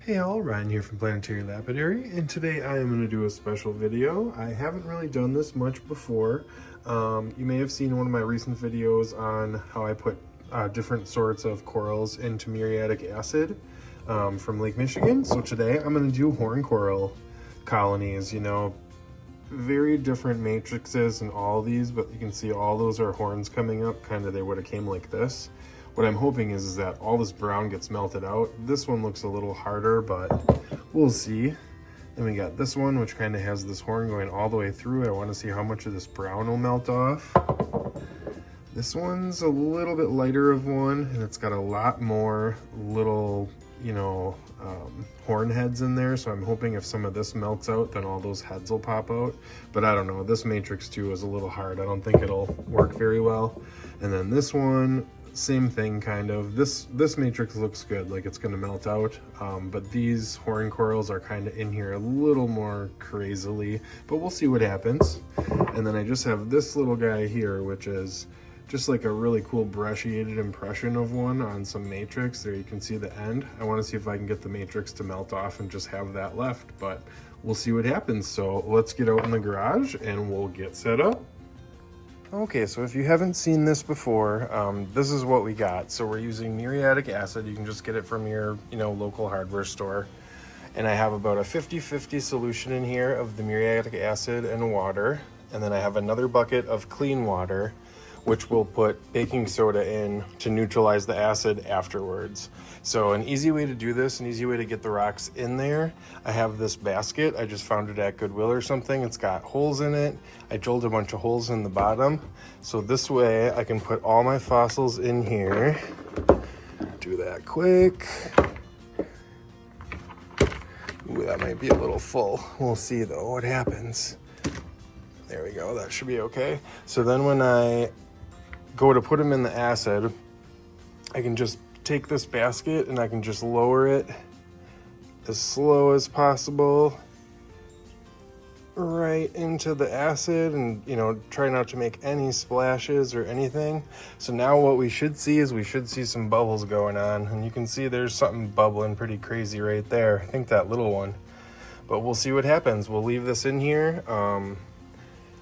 Hey all, Ryan here from Planetary Lapidary, and today I am going to do a special video. I haven't really done this much before. You may have seen one of my recent videos on how I put different sorts of corals into muriatic acid from Lake Michigan. So today I'm going to do horn coral colonies, very different matrices in all these, but you can see all those are horns coming up, kind of they would have came like this. What I'm hoping is that all this brown gets melted out. This one looks a little harder, but we'll see. Then we got this one, which kind of has this horn going all the way through. I want to see how much of this brown will melt off. This one's a little bit lighter of one, and it's got a lot more little, horn heads in there. So I'm hoping if some of this melts out, then all those heads will pop out. But I don't know, this matrix too is a little hard. I don't think it'll work very well. And then this one, same thing kind of. This matrix looks good, like it's going to melt out, but these horn corals are kind of in here a little more crazily, but we'll see what happens. And then I just have this little guy here, which is just like a really cool brushiated impression of one on some matrix. There you can see the end. I want to see if I can get the matrix to melt off and just have that left, but we'll see what happens. So let's get out in the garage and we'll get set up. Okay, so if you haven't seen this before, this is what we got. So we're using muriatic acid. You can just get it from your, local hardware store. And I have about a 50-50 solution in here of the muriatic acid and water. And then I have another bucket of clean water, which we'll put baking soda in to neutralize the acid afterwards. So an easy way to do this, an easy way to get the rocks in there, I have this basket. I just found it at Goodwill or something. It's got holes in it. I drilled a bunch of holes in the bottom. So this way I can put all my fossils in here. Do that quick. Ooh, that might be a little full. We'll see though what happens. There we go, that should be okay. So then when I go to put them in the acid, I can just take this basket and I can just lower it as slow as possible right into the acid and try not to make any splashes or anything. So now what we should see is we should see some bubbles going on, and you can see there's something bubbling pretty crazy right there. I think that little one, but we'll see what happens. We'll leave this in here,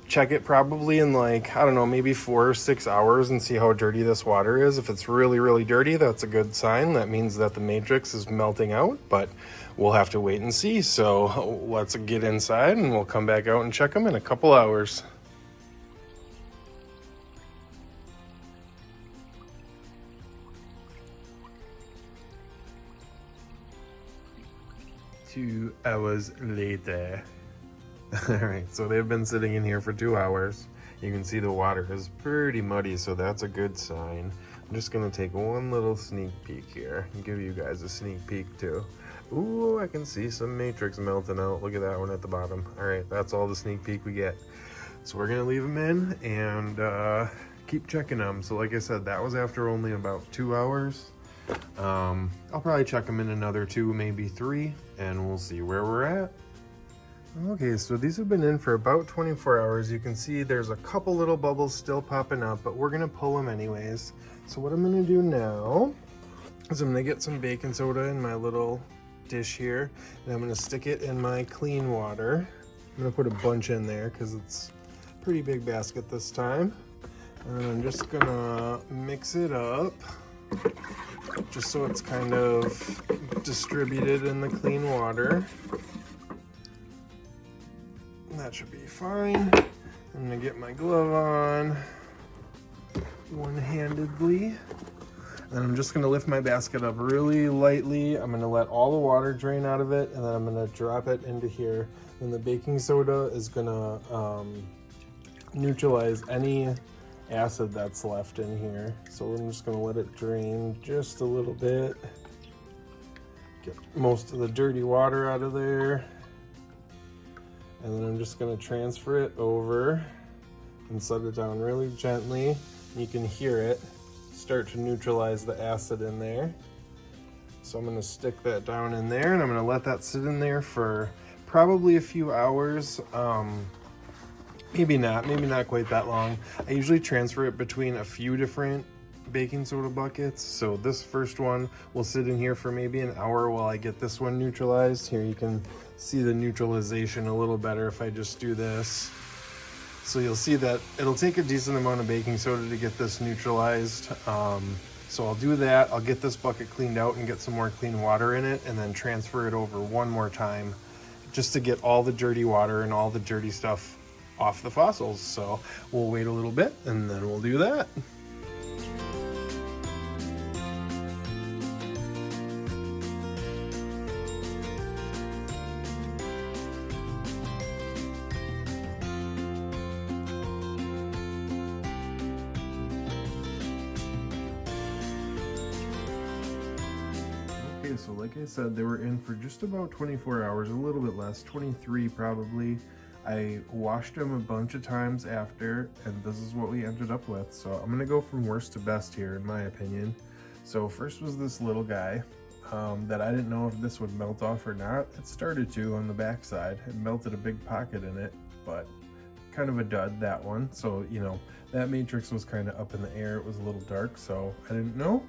check it probably in maybe 4 or 6 hours and see how dirty this water is. If it's really, really dirty, that's a good sign. That means that the matrix is melting out, but we'll have to wait and see. So let's get inside and we'll come back out and check them in a couple hours. Two hours later. All right, so they've been sitting in here for 2 hours. You can see the water is pretty muddy, so that's a good sign. I'm just gonna take one little sneak peek here and give you guys a sneak peek too. Ooh, I can see some matrix melting out. Look at that one at the bottom. All right, that's all the sneak peek we get. So we're gonna leave them in and keep checking them. So like I said, that was after only about 2 hours. I'll probably check them in another 2, maybe 3, and we'll see where we're at. Okay, so these have been in for about 24 hours. You can see there's a couple little bubbles still popping up, but we're gonna pull them anyways. So what I'm gonna do now is I'm gonna get some baking soda in my little dish here, and I'm gonna stick it in my clean water. I'm gonna put a bunch in there because it's a pretty big basket this time. And I'm just gonna mix it up just so it's kind of distributed in the clean water. That should be fine. I'm gonna get my glove on one-handedly. And I'm just gonna lift my basket up really lightly. I'm gonna let all the water drain out of it, and then I'm gonna drop it into here. And the baking soda is gonna neutralize any acid that's left in here. So we're just gonna let it drain just a little bit. Get most of the dirty water out of there. And then I'm just gonna transfer it over and set it down really gently. You can hear it start to neutralize the acid in there. So I'm gonna stick that down in there and I'm gonna let that sit in there for probably a few hours. Maybe not quite that long. I usually transfer it between a few different baking soda buckets. So this first one will sit in here for maybe an hour while I get this one neutralized. Here you can see the neutralization a little better if I just do this. So you'll see that it'll take a decent amount of baking soda to get this neutralized. So I'll do that. I'll get this bucket cleaned out and get some more clean water in it, and then transfer it over one more time just to get all the dirty water and all the dirty stuff off the fossils. So we'll wait a little bit and then we'll do that. Okay, so like I said, they were in for just about 24 hours, a little bit less, 23 probably. I washed them a bunch of times after, and this is what we ended up with. So I'm gonna go from worst to best here, in my opinion. So first was this little guy that I didn't know if this would melt off or not. It started to on the back side. It melted a big pocket in it, but kind of a dud, that one. So, you know, that matrix was kind of up in the air. It was a little dark, so I didn't know.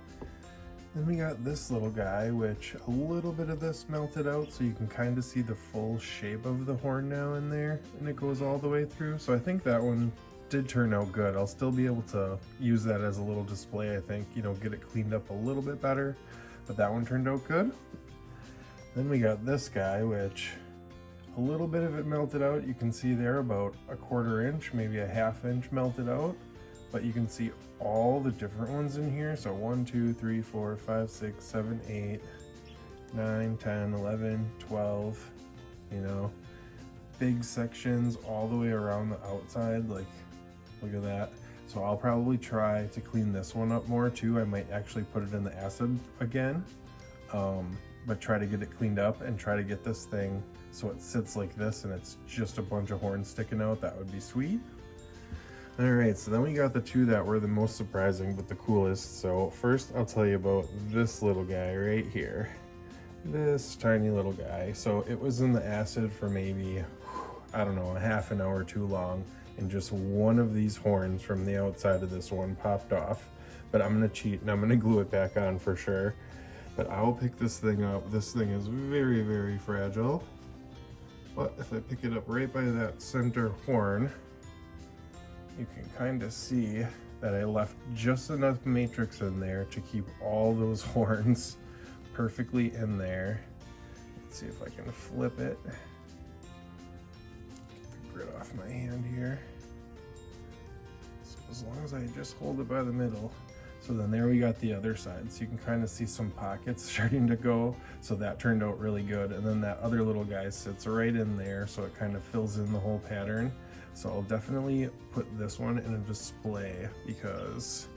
Then we got this little guy, which a little bit of this melted out, so you can kind of see the full shape of the horn now in there, and it goes all the way through. So I think that one did turn out good. I'll still be able to use that as a little display, I think, you know, get it cleaned up a little bit better, but that one turned out good. Then we got this guy, which a little bit of it melted out. You can see there about a 1/4 inch, maybe a 1/2 inch melted out. But you can see all the different ones in here. So 1, 2, 3, 4, 5, 6, 7, 8, 9, 10, 11, 12, you know, big sections all the way around the outside. Like, look at that. So I'll probably try to clean this one up more too. I might actually put it in the acid again, but try to get it cleaned up and try to get this thing so it sits like this and it's just a bunch of horns sticking out. That would be sweet. All right, so then we got the two that were the most surprising but the coolest. So first I'll tell you about this little guy right here. This tiny little guy. So it was in the acid for maybe, I don't know, a 1/2 hour too long, and just one of these horns from the outside of this one popped off. But I'm gonna cheat and I'm gonna glue it back on for sure. But I will pick this thing up. This thing is very, very fragile. But if I pick it up right by that center horn, you can kind of see that I left just enough matrix in there to keep all those horns perfectly in there. Let's see if I can flip it. Get the grit off my hand here. So as long as I just hold it by the middle. So then there we got the other side. So you can kind of see some pockets starting to go. So that turned out really good. And then that other little guy sits right in there, so it kind of fills in the whole pattern. So I'll definitely put this one in a display because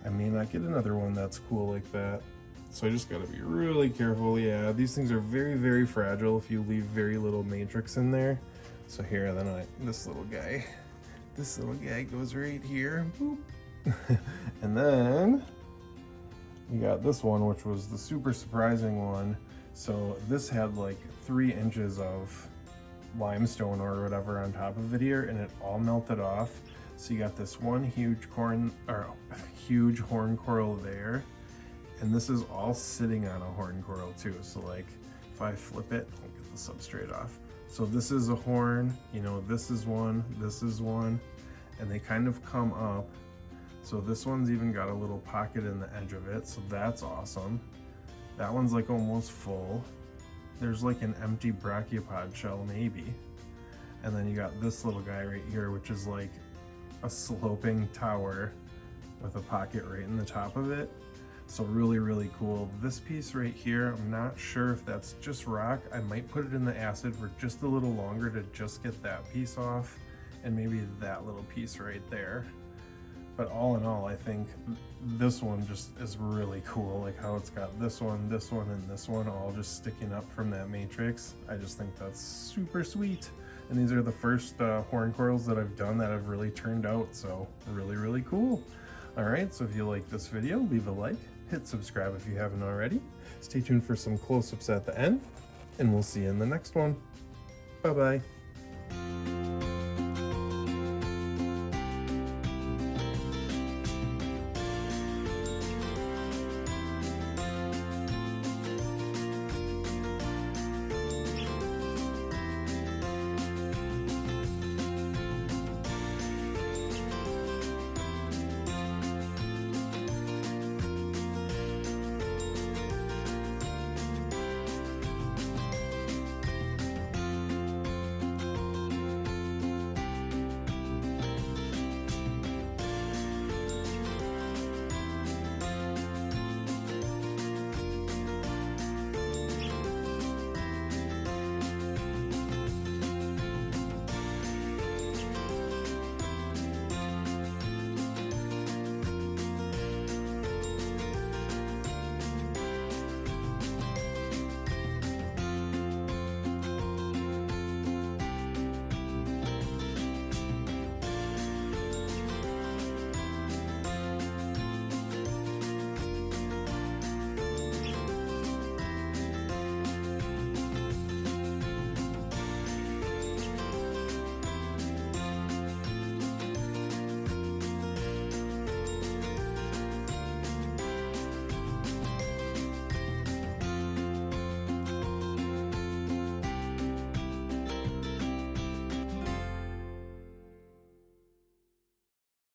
I may not get another one that's cool like that. So I just gotta be really careful. Yeah, these things are very, very fragile if you leave very little matrix in there. So here, then this little guy goes right here, boop. And then we got this one, which was the super surprising one. So this had like 3 inches of limestone or whatever on top of it here, and it all melted off. So you got this one huge horn coral there, and this is all sitting on a horn coral too. So like if I flip it, I'll get the substrate off. So this is a horn, you know, this is one, and they kind of come up. So this one's even got a little pocket in the edge of it, so that's awesome. That one's like almost full. There's like an empty brachiopod shell maybe. And then you got this little guy right here, which is like a sloping tower with a pocket right in the top of it. So really, really cool. This piece right here, I'm not sure if that's just rock. I might put it in the acid for just a little longer to just get that piece off, and maybe that little piece right there. But all in all, I think this one just is really cool, like how it's got this one, and this one all just sticking up from that matrix. I just think that's super sweet. And these are the first horn corals that I've done that have really turned out, so really, really cool. All right, so if you like this video, leave a like, hit subscribe if you haven't already. Stay tuned for some close-ups at the end, and we'll see you in the next one. Bye-bye.